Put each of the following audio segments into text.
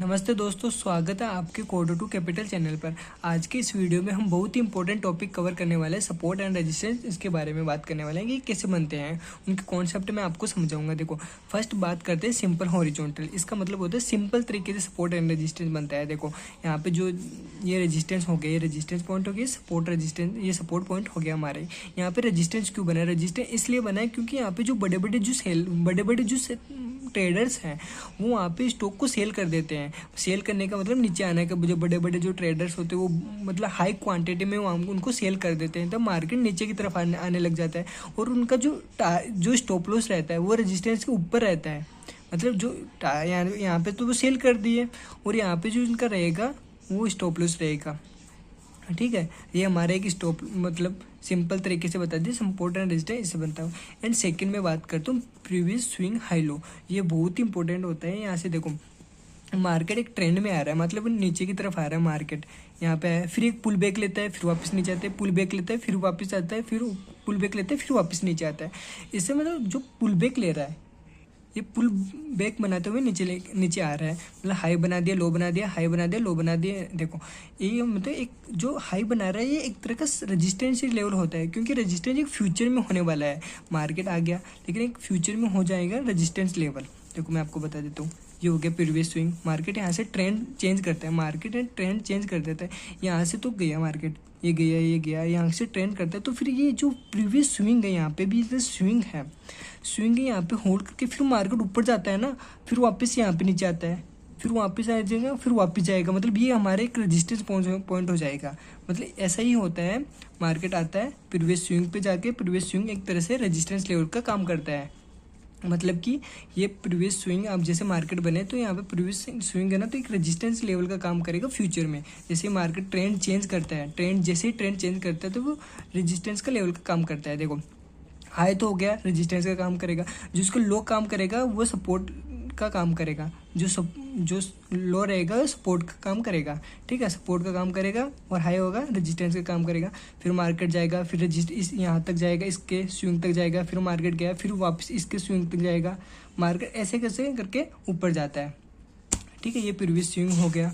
नमस्ते दोस्तों, स्वागत है आपके कोडो टू कैपिटल चैनल पर। आज के इस वीडियो में हम बहुत ही इंपॉर्टेंट टॉपिक कवर करने वाले हैं, सपोर्ट एंड रेजिस्टेंस। इसके बारे में बात करने वाले हैं कि कैसे बनते हैं, उनके कॉन्सेप्ट मैं आपको समझाऊंगा। देखो, फर्स्ट बात करते हैं सिंपल हॉरिजॉन्टल। इसका मतलब होता है सिंपल तरीके से सपोर्ट एंड रेजिस्टेंस बनता है। देखो यहाँ पे जो ये रेजिस्टेंस हो गया, ये रेजिस्टेंस पॉइंट हो गया, सपोर्ट रेजिस्टेंस, ये सपोर्ट पॉइंट हो गया हमारे। यहाँ पे रेजिस्टेंस क्यों बना है? रेजिस्टेंस इसलिए बना है क्योंकि यहाँ पे जो बड़े बड़े जो ट्रेडर्स हैं वो वहाँ पे स्टॉक को सेल कर देते हैं। सेल करने का मतलब नीचे आने का, जो बड़े बड़े जो ट्रेडर्स होते हैं वो मतलब हाई क्वांटिटी में उनको सेल कर देते हैं, तब मार्केट नीचे की तरफ आने लग जाता है। और उनका जो स्टॉप लॉस रहता है वो रेजिस्टेंस के ऊपर रहता है। मतलब जो यहाँ पे तो वो सेल कर दिए और यहाँ पे जो इनका रहेगा वो स्टॉप लॉस रहेगा। ठीक है, ये हमारा एक स्टॉप मतलब सिंपल तरीके से बता दिए, सपोर्ट एंड रेजिस्टेंस इससे बनता है। एंड सेकंड में बात करता हूँ प्रीवियस स्विंग हाई लो। ये बहुत ही इंपॉर्टेंट होता है। यहाँ से देखो मार्केट एक ट्रेंड में आ रहा है, मतलब नीचे की तरफ आ रहा है मार्केट, यहाँ पे है, फिर एक पुल बैक लेता है, फिर वापस नीचे आता है, पुल बैक लेता है, फिर वापस आता है, फिर पुल बैक लेता है, फिर वापस नीचे आता है। इससे मतलब जो पुल बैक ले रहा है ये पुल बैक बनाते हुए नीचे आ रहा है, मतलब हाई बना दिया, लो बना दिया, हाई बना दिया, लो बना दिया। देखो ये मतलब एक जो हाई बना रहा है ये एक तरह का रेजिस्टेंस लेवल होता है, क्योंकि रेजिस्टेंस एक फ्यूचर में होने वाला है। मार्केट आ गया लेकिन एक फ्यूचर में हो जाएगा रेजिस्टेंस लेवल। देखो मैं आपको बता देता हूँ, ये हो गया प्रीवियस स्विंग। मार्केट यहाँ से ट्रेंड चेंज करता है, मार्केट ट्रेंड चेंज कर देता है। यहाँ से तो गया मार्केट, ये गया, यहाँ से ट्रेंड करता है, तो फिर ये जो प्रीवियस स्विंग है यहाँ पे भी स्विंग है यहाँ पे होल्ड करके फिर मार्केट ऊपर जाता है ना, फिर वापस यहाँ पे नीचे आता है, फिर वापस आ जाएगा, फिर वापस जाएगा। मतलब ये हमारे एक रेजिस्टेंस पॉइंट हो जाएगा। मतलब ऐसा ही होता है, मार्केट आता है प्रीवियस स्विंग पे जाके, प्रीवियस स्विंग एक तरह से रेजिस्टेंस लेवल का काम करता है। मतलब कि ये प्रीवियस स्विंग, अब जैसे मार्केट बने तो यहाँ पे प्रीवियस स्विंग है ना, तो एक रेजिस्टेंस लेवल का काम करेगा फ्यूचर में। जैसे मार्केट ट्रेंड चेंज करता है, जैसे ही ट्रेंड चेंज करता है तो वो रेजिस्टेंस का लेवल का काम करता है। देखो हाई तो हो गया, रेजिस्टेंस का काम करेगा, जिसको लो काम करेगा वो सपोर्ट का काम करेगा, जो लो रहेगा सपोर्ट का काम करेगा। ठीक है, सपोर्ट का काम करेगा, और हाई होगा रेजिस्टेंस का काम करेगा। फिर मार्केट जाएगा, फिर इस यहाँ तक जाएगा, इसके स्विंग तक जाएगा, फिर मार्केट गया, फिर वापस इसके स्विंग तक जाएगा। मार्केट ऐसे कैसे करके ऊपर जाता है। ठीक है, ये प्रीवियस स्विंग हो गया।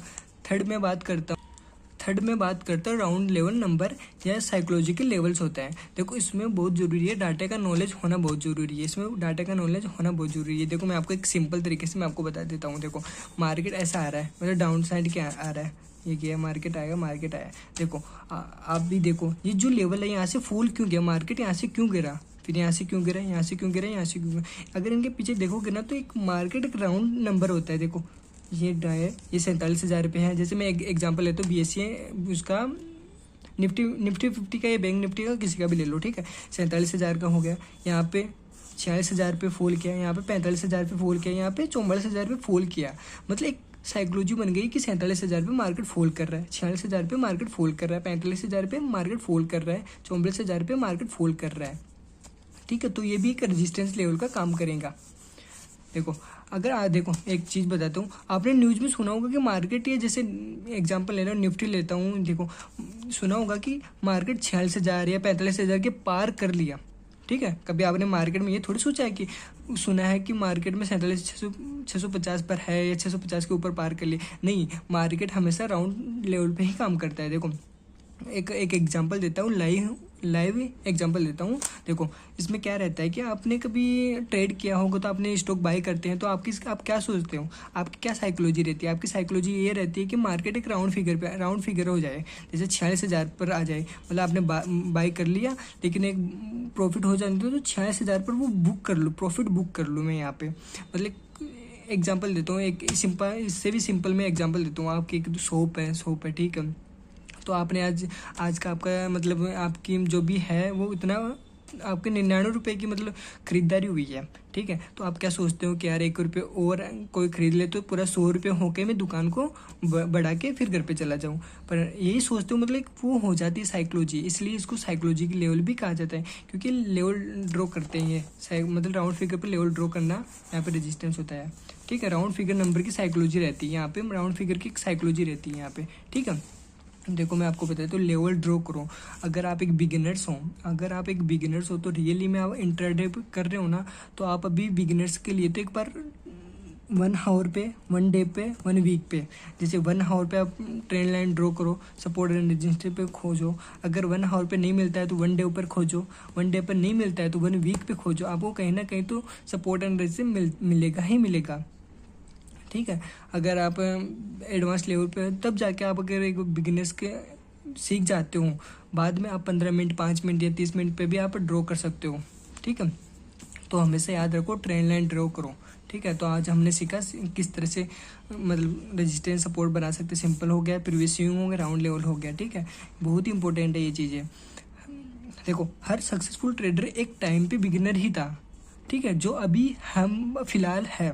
थर्ड में बात करता हूँ राउंड लेवल नंबर या साइकोलॉजिकल लेवल्स होता है। देखो इसमें बहुत ज़रूरी है, डाटा का नॉलेज होना बहुत ज़रूरी है। इसमें डाटा का नॉलेज होना बहुत ज़रूरी है। देखो मैं आपको एक सिंपल तरीके से मैं आपको बता देता हूँ। देखो मार्केट ऐसा आ रहा है, मतलब डाउन साइड क्या आ रहा है, ये क्या मार्केट आया। देखो आप भी देखो ये जो लेवल है यहाँ से फॉल क्यों गया, मार्केट यहाँ से क्यों गिरा, फिर यहाँ से क्यों गिरा, यहाँ से क्यों गिरा, यहाँ से क्यों गिरा। अगर इनके पीछे देखोगे ना तो एक मार्केट एक राउंड नंबर होता है। देखो ये 47,000 रुपये है। जैसे मैं एग्जांपल लेता हूँ BSE उसका निफ्टी 50 का या बैंक निफ्टी का किसी का भी ले लो। ठीक है, 47,000 का हो गया, यहाँ पे 46,000 पे फॉल किया, यहाँ पे 45,000 पे फॉल किया, यहाँ पे 44,000 पे फॉल किया। मतलब एक साइकोलॉजी बन गई कि 47,000 पे मार्केट फॉल कर रहा है, 46,000 पे मार्केट फॉल कर रहा है, 45,000 पे मार्केट फॉल कर रहा है, 44,000 पे मार्केट फॉल कर रहा है। ठीक है, तो ये भी एक रेजिस्टेंस लेवल का काम करेगा। देखो अगर देखो एक चीज़ बताता हूँ, आपने न्यूज़ में सुना होगा कि मार्केट, ये जैसे एग्जांपल ले लो, निफ्टी लेता हूँ। देखो सुना होगा कि मार्केट 46,000 या 45,000 के पार कर लिया। ठीक है, कभी आपने मार्केट में ये थोड़ी सोचा है कि सुना है कि मार्केट में 47,650 पर है या 650 के ऊपर पार कर लिया। नहीं, मार्केट हमेशा राउंड लेवल पे ही काम करता है। देखो एक एग्जांपल देता हूँ, लाइव एग्जांपल देता हूँ। देखो इसमें क्या रहता है कि आपने कभी ट्रेड किया होगा तो आपने स्टॉक बाय करते हैं तो आप क्या सोचते हो, आपकी क्या साइकोलॉजी रहती है? आपकी साइकोलॉजी ये रहती है कि मार्केट एक राउंड फिगर हो जाए, जैसे 46,000 पर आ जाए, मतलब आपने बाय कर लिया लेकिन एक प्रॉफिट हो जाए तो 46,000 पर वो बुक कर लो, प्रॉफिट बुक कर लूँ मैं यहाँ पे। मतलब एग्जाम्पल देता हूँ, एक सिंपल, इससे भी सिंपल मैं एग्जाम्पल देता हूँ। आपकी एक शॉप है, ठीक है, तो आपने आज का आपका मतलब आपकी जो भी है वो इतना आपके 99 रुपये की मतलब ख़रीदारी हुई है। ठीक है, तो आप क्या सोचते हो कि यार 1 रुपये और कोई ख़रीद ले तो पूरा 100 रुपये होके मैं दुकान को बढ़ा के फिर घर पे चला जाऊँ। पर यही सोचते हो, मतलब वो हो जाती है साइकोलॉजी, इसलिए इसको साइकोलॉजी की लेवल भी कहा जाता है, क्योंकि लेवल ड्रॉ करते हैं ये मतलब राउंड फिगर पर लेवल ड्रॉ करना यहाँ पर रेजिस्टेंस होता है। ठीक है, राउंड फिगर नंबर की साइकोलॉजी रहती है यहाँ पे, राउंड फिगर की साइकोलॉजी रहती है यहाँ पे। ठीक है, देखो मैं आपको बताता हूँ, लेवल ड्रॉ करो। अगर आप एक बिगिनर्स हो तो रियली में आप इंट्राडे कर रहे हो ना, तो आप अभी बिगिनर्स के लिए तो एक बार 1 आवर पे, 1 डे पे, 1 वीक पे। जैसे 1 आवर पे आप ट्रेंड लाइन ड्रॉ करो, सपोर्ट एंड रेजिस्टेंस पे खोजो। अगर 1 आवर पे नहीं मिलता है तो 1 डे ऊपर खोजो, 1 डे पर नहीं मिलता है तो 1 वीक पे खोजो। आपको कहीं ना कहीं तो सपोर्ट एंड रेजिस्टेंस मिलेगा ही मिलेगा, ठीक है। अगर आप एडवांस लेवल पे तब जाके आप अगर एक बिगिनर्स के सीख जाते हो, बाद में आप 15 मिनट, 5 मिनट या 30 मिनट पे भी आप ड्रॉ कर सकते हो, ठीक है। तो हमेशा याद रखो ट्रेंड लाइन ड्रॉ करो, ठीक है। तो आज हमने सीखा किस तरह से मतलब रेजिस्टेंस सपोर्ट बना सकते। सिंपल हो गया, प्रीवियस स्विंग हो गया, राउंड लेवल हो गया, ठीक है। बहुत ही इंपॉर्टेंट है ये चीज़ें। देखो हर सक्सेसफुल ट्रेडर एक टाइम पे बिगिनर ही था, ठीक है, जो अभी हम फिलहाल है,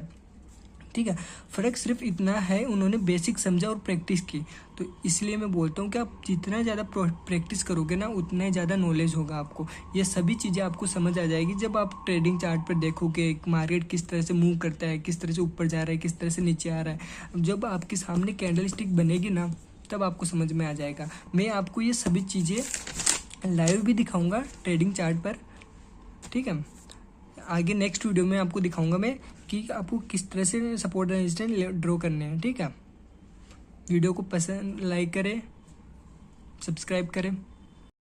ठीक है। फ़र्क सिर्फ इतना है उन्होंने बेसिक समझा और प्रैक्टिस की। तो इसलिए मैं बोलता हूँ कि आप जितना ज़्यादा प्रैक्टिस करोगे ना उतना ही ज़्यादा नॉलेज होगा आपको। ये सभी चीज़ें आपको समझ आ जाएगी जब आप ट्रेडिंग चार्ट पर देखोगे मार्केट किस तरह से मूव करता है, किस तरह से ऊपर जा रहा है, किस तरह से नीचे आ रहा है। जब आपके सामने कैंडल स्टिक बनेगी ना तब आपको समझ में आ जाएगा। मैं आपको ये सभी चीज़ें लाइव भी दिखाऊँगा ट्रेडिंग चार्ट पर, ठीक है। आगे नेक्स्ट वीडियो में आपको दिखाऊंगा मैं कि आपको किस तरह से सपोर्ट एंड रेजिस्टेंस ड्रॉ करने हैं, ठीक है। वीडियो को पसंद लाइक करें, सब्सक्राइब करें।